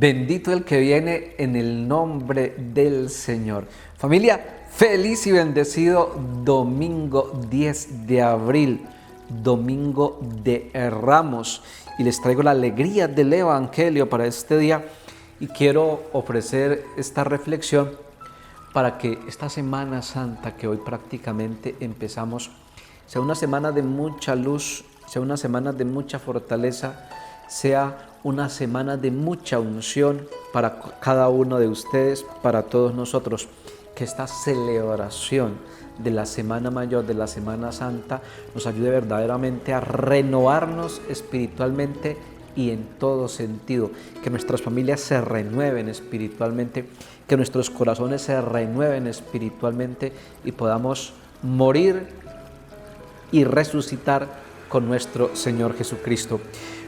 Bendito el que viene en el nombre del Señor. Familia, feliz y bendecido domingo 10 de abril, domingo de Ramos. Y les traigo la alegría del Evangelio para este día. Y quiero ofrecer esta reflexión para que esta Semana Santa que hoy prácticamente empezamos sea una semana de mucha luz, sea una semana de mucha fortaleza, sea una semana de mucha unción para cada uno de ustedes, para todos nosotros. Que esta celebración de la Semana Mayor, de la Semana Santa, nos ayude verdaderamente a renovarnos espiritualmente y en todo sentido. Que nuestras familias se renueven espiritualmente, que nuestros corazones se renueven espiritualmente y podamos morir y resucitar con nuestro Señor Jesucristo.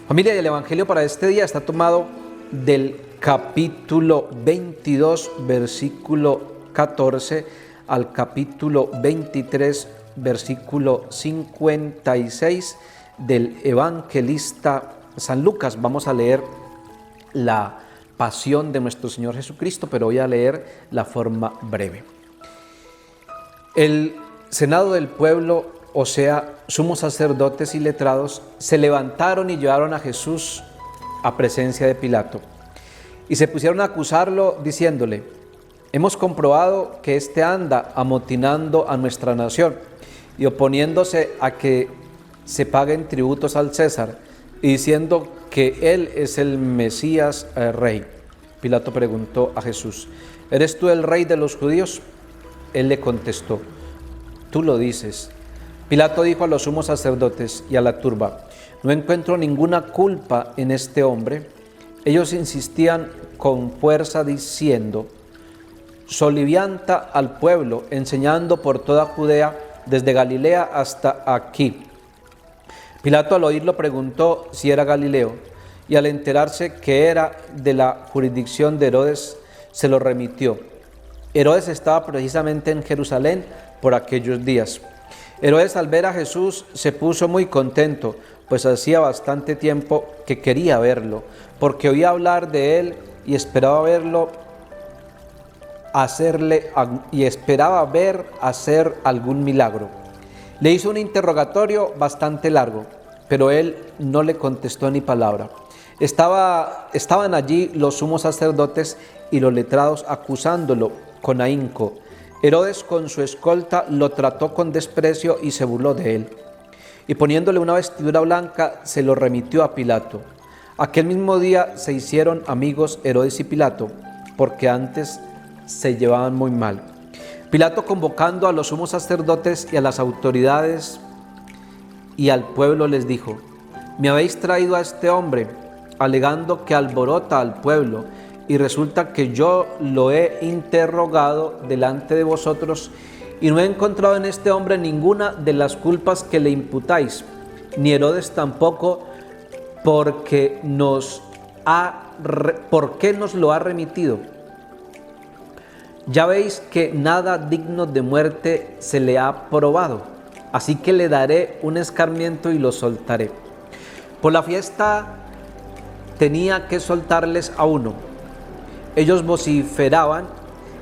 Familia, y el Evangelio para este día está tomado del capítulo 22, versículo 14, al capítulo 23, versículo 56 del evangelista San Lucas. Vamos a leer la pasión de nuestro Señor Jesucristo, pero voy a leer la forma breve. El Senado del pueblo, o sea, sumos sacerdotes y letrados, se levantaron y llevaron a Jesús a presencia de Pilato. Y se pusieron a acusarlo diciéndole: hemos comprobado que éste anda amotinando a nuestra nación y oponiéndose a que se paguen tributos al César y diciendo que él es el Mesías, el rey. Pilato preguntó a Jesús: ¿eres tú el rey de los judíos? Él le contestó: tú lo dices. Pilato dijo a los sumos sacerdotes y a la turba: no encuentro ninguna culpa en este hombre. Ellos insistían con fuerza diciendo: solivianta al pueblo, enseñando por toda Judea, desde Galilea hasta aquí. Pilato al oírlo preguntó si era Galileo, y al enterarse que era de la jurisdicción de Herodes, se lo remitió. Herodes estaba precisamente en Jerusalén por aquellos días. Herodes, al ver a Jesús, se puso muy contento, pues hacía bastante tiempo que quería verlo, porque oía hablar de él y esperaba ver hacer algún milagro. Le hizo un interrogatorio bastante largo, pero él no le contestó ni palabra. Estaban allí los sumos sacerdotes y los letrados acusándolo con ahínco. Herodes, con su escolta, lo trató con desprecio y se burló de él. Y poniéndole una vestidura blanca, se lo remitió a Pilato. Aquel mismo día se hicieron amigos Herodes y Pilato, porque antes se llevaban muy mal. Pilato, convocando a los sumos sacerdotes y a las autoridades y al pueblo, les dijo: me habéis traído a este hombre, alegando que alborota al pueblo, y resulta que yo lo he interrogado delante de vosotros y no he encontrado en este hombre ninguna de las culpas que le imputáis, ni Herodes tampoco, ¿por qué nos lo ha remitido? Ya veis que nada digno de muerte se le ha probado, así que le daré un escarmiento y lo soltaré. Por la fiesta tenía que soltarles a uno. Ellos vociferaban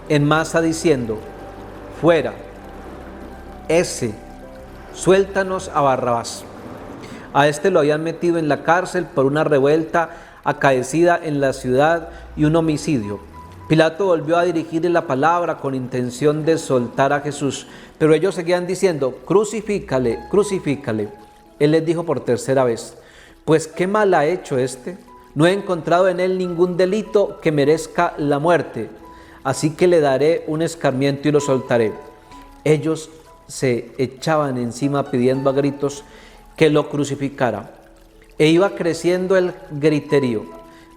en masa diciendo: fuera, suéltanos a Barrabás. A este lo habían metido en la cárcel por una revuelta acaecida en la ciudad y un homicidio. Pilato volvió a dirigirle la palabra con intención de soltar a Jesús, pero ellos seguían diciendo: crucifícale, crucifícale. Él les dijo por tercera vez: pues qué mal ha hecho este. No he encontrado en él ningún delito que merezca la muerte, así que le daré un escarmiento y lo soltaré. Ellos se echaban encima pidiendo a gritos que lo crucificara. E iba creciendo el griterío.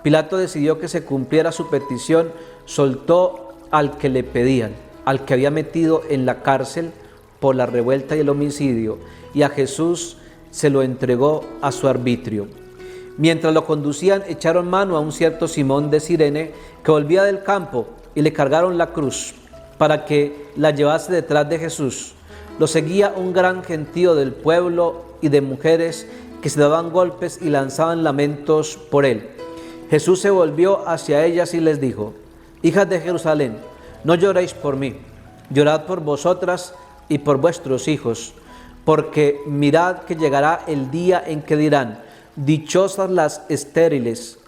Pilato decidió que se cumpliera su petición, soltó al que le pedían, al que había metido en la cárcel por la revuelta y el homicidio, y a Jesús se lo entregó a su arbitrio. Mientras lo conducían, echaron mano a un cierto Simón de Cirene que volvía del campo y le cargaron la cruz para que la llevase detrás de Jesús. Lo seguía un gran gentío del pueblo y de mujeres que se daban golpes y lanzaban lamentos por él. Jesús se volvió hacia ellas y les dijo: hijas de Jerusalén, no lloréis por mí, llorad por vosotras y por vuestros hijos, porque mirad que llegará el día en que dirán: dichosas las estériles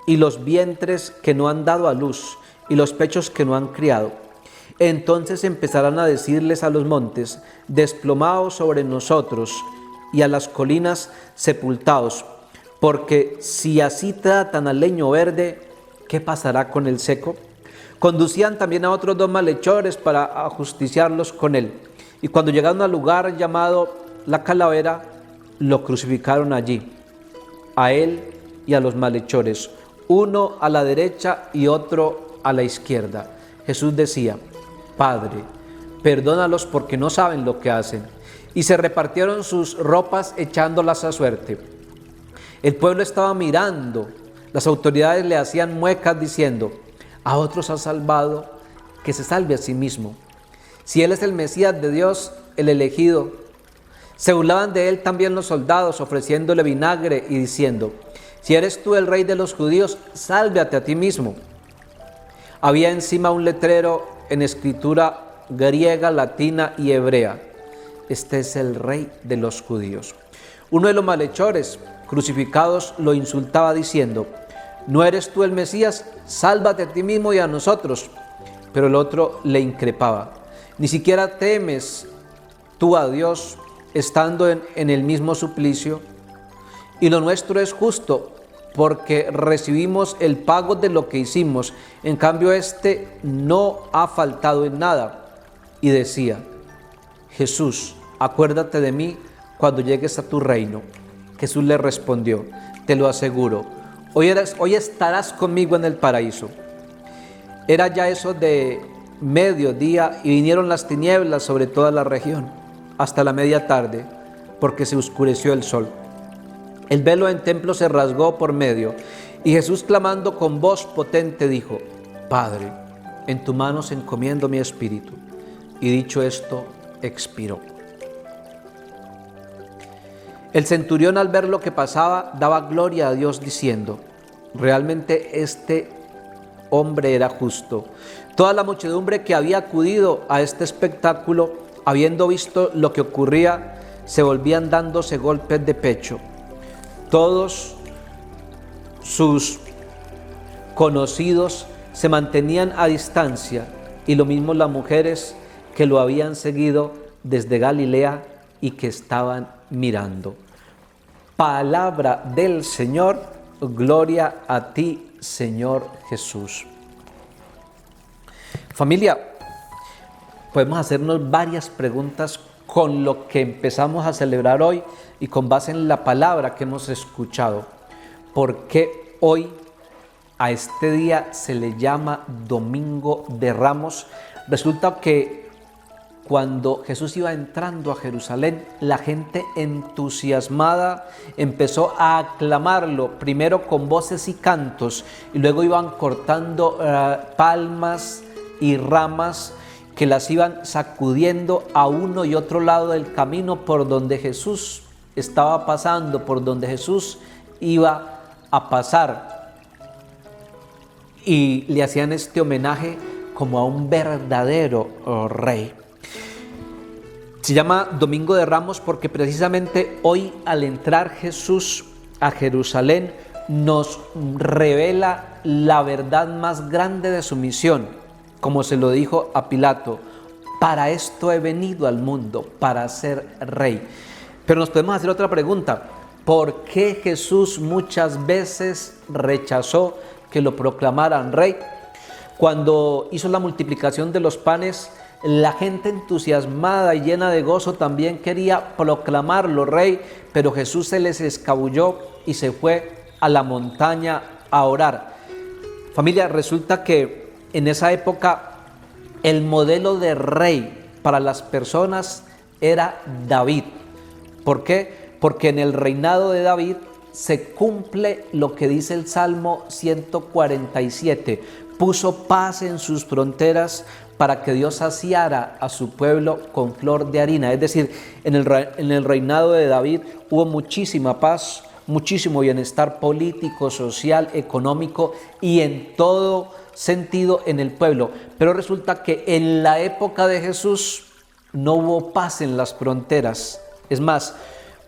y los vientres que no han dado a luz y los pechos que no han criado. Entonces empezarán a decirles a los montes: desplomaos sobre nosotros, y a las colinas: sepultaos, porque si así tratan al leño verde, ¿qué pasará con el seco? Conducían también a otros 2 malhechores para ajusticiarlos con él, y cuando llegaron al lugar llamado La Calavera, lo crucificaron allí, a él y a los malhechores, uno a la derecha y otro a la izquierda. Jesús decía: Padre, perdónalos porque no saben lo que hacen. Y se repartieron sus ropas echándolas a suerte. El pueblo estaba mirando, las autoridades le hacían muecas diciendo: a otros ha salvado, que se salve a sí mismo. Si él es el Mesías de Dios, el elegido. Se burlaban de él también los soldados, ofreciéndole vinagre y diciendo: si eres tú el rey de los judíos, sálvate a ti mismo. Había encima un letrero en escritura griega, latina y hebrea: este es el rey de los judíos. Uno de los malhechores crucificados lo insultaba diciendo: ¿no eres tú el Mesías? Sálvate a ti mismo y a nosotros. Pero el otro le increpaba: ¿ni siquiera temes tú a Dios, estando en el mismo suplicio? Y lo nuestro es justo, porque recibimos el pago de lo que hicimos. En cambio, este no ha faltado en nada. Y decía: Jesús, acuérdate de mí cuando llegues a tu reino. Jesús le respondió: te lo aseguro, hoy estarás conmigo en el paraíso. Era ya eso de mediodía y vinieron las tinieblas sobre toda la región, hasta la media tarde, porque se oscureció el sol. El velo en templo se rasgó por medio, y Jesús, clamando con voz potente, dijo: Padre, en tus manos encomiendo mi espíritu. Y dicho esto, expiró. El centurión, al ver lo que pasaba, daba gloria a Dios diciendo: realmente este hombre era justo. Toda la muchedumbre que había acudido a este espectáculo, habiendo visto lo que ocurría, se volvían dándose golpes de pecho. Todos sus conocidos se mantenían a distancia, y lo mismo las mujeres que lo habían seguido desde Galilea y que estaban mirando. Palabra del Señor, gloria a ti, Señor Jesús. Familia, podemos hacernos varias preguntas con lo que empezamos a celebrar hoy y con base en la palabra que hemos escuchado. ¿Por qué hoy a este día se le llama Domingo de Ramos? Resulta que cuando Jesús iba entrando a Jerusalén, la gente entusiasmada empezó a aclamarlo, primero con voces y cantos, y luego iban cortando palmas y ramas que las iban sacudiendo a uno y otro lado del camino por donde Jesús estaba pasando, por donde Jesús iba a pasar. Y le hacían este homenaje como a un verdadero rey. Se llama Domingo de Ramos porque precisamente hoy, al entrar Jesús a Jerusalén, nos revela la verdad más grande de su misión, como se lo dijo a Pilato: para esto he venido al mundo, para ser rey. Pero nos podemos hacer otra pregunta: ¿por qué Jesús muchas veces rechazó que lo proclamaran rey? Cuando hizo la multiplicación de los panes, la gente entusiasmada y llena de gozo también quería proclamarlo rey, pero Jesús se les escabulló y se fue a la montaña a orar. Familia, resulta que en esa época el modelo de rey para las personas era David. ¿Por qué? Porque en el reinado de David se cumple lo que dice el Salmo 147. Puso paz en sus fronteras para que Dios saciara a su pueblo con flor de harina. Es decir, en el reinado de David hubo muchísima paz, muchísimo bienestar político, social, económico y en todo sentido en el pueblo. Pero resulta que en la época de Jesús no hubo paz en las fronteras. Es más,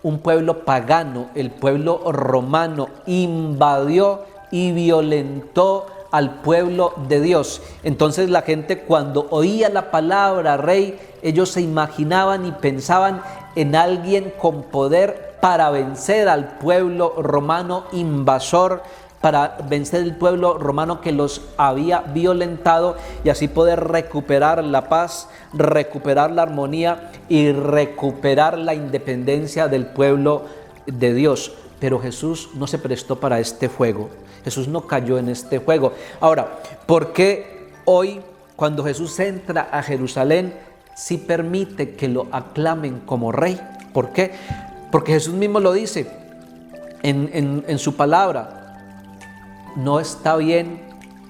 un pueblo pagano, el pueblo romano, invadió y violentó al pueblo de Dios. Entonces la gente, cuando oía la palabra rey, ellos se imaginaban y pensaban en alguien con poder para vencer al pueblo romano invasor, para vencer el pueblo romano que los había violentado y así poder recuperar la paz, recuperar la armonía y recuperar la independencia del pueblo de Dios. Pero Jesús no se prestó para este juego. Jesús no cayó en este juego. Ahora, ¿por qué hoy, cuando Jesús entra a Jerusalén, sí permite que lo aclamen como rey? ¿Por qué? Porque Jesús mismo lo dice en su palabra. No está bien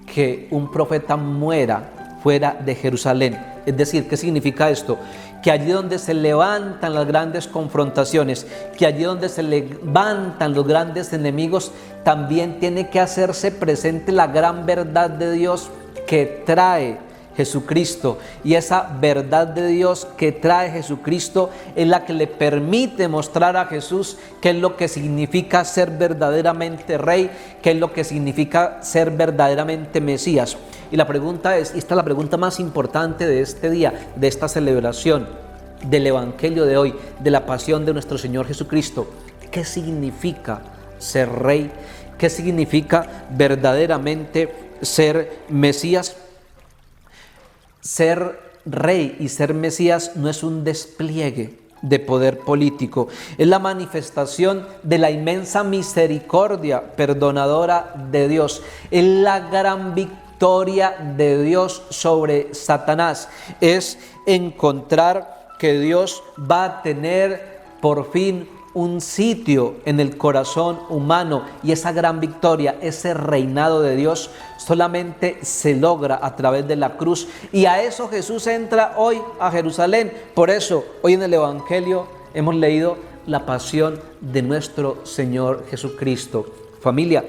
que un profeta muera fuera de Jerusalén. Es decir, ¿qué significa esto? Que allí donde se levantan las grandes confrontaciones, que allí donde se levantan los grandes enemigos, también tiene que hacerse presente la gran verdad de Dios que trae Jesucristo. Y esa verdad de Dios que trae Jesucristo es la que le permite mostrar a Jesús qué es lo que significa ser verdaderamente rey, qué es lo que significa ser verdaderamente Mesías. Y la pregunta es, y esta es la pregunta más importante de este día, de esta celebración, del Evangelio de hoy, de la pasión de nuestro Señor Jesucristo: ¿qué significa ser rey? ¿Qué significa verdaderamente ser Mesías? Ser rey y ser Mesías no es un despliegue de poder político, es la manifestación de la inmensa misericordia perdonadora de Dios, es la gran victoria de Dios sobre Satanás, es encontrar que Dios va a tener por fin un sitio en el corazón humano, y esa gran victoria, ese reinado de Dios solamente se logra a través de la cruz, y a eso Jesús entra hoy a Jerusalén. Por eso hoy en el Evangelio hemos leído la pasión de nuestro Señor Jesucristo. Familia,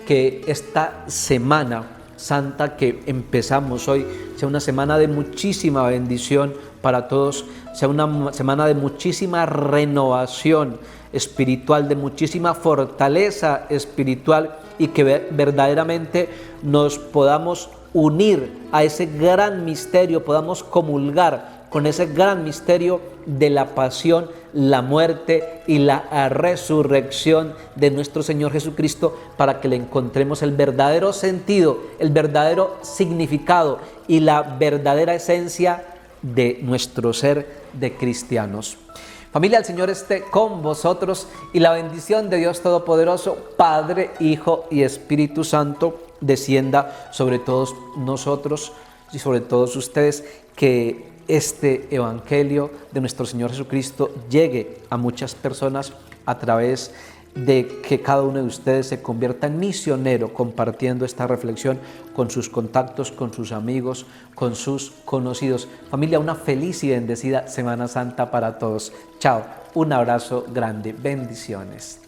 que esta semana santa que empezamos hoy sea una semana de muchísima bendición para todos, sea una semana de muchísima renovación espiritual, de muchísima fortaleza espiritual, y que verdaderamente nos podamos unir a ese gran misterio, podamos comulgar con ese gran misterio de la pasión, la muerte y la resurrección de nuestro Señor Jesucristo, para que le encontremos el verdadero sentido, el verdadero significado y la verdadera esencia de nuestro ser de cristianos. Familia, el Señor esté con vosotros, y la bendición de Dios Todopoderoso, Padre, Hijo y Espíritu Santo, descienda sobre todos nosotros y sobre todos ustedes. Que este Evangelio de nuestro Señor Jesucristo llegue a muchas personas a través de que cada uno de ustedes se convierta en misionero, compartiendo esta reflexión con sus contactos, con sus amigos, con sus conocidos. Familia, una feliz y bendecida Semana Santa para todos. Chao, un abrazo grande, bendiciones.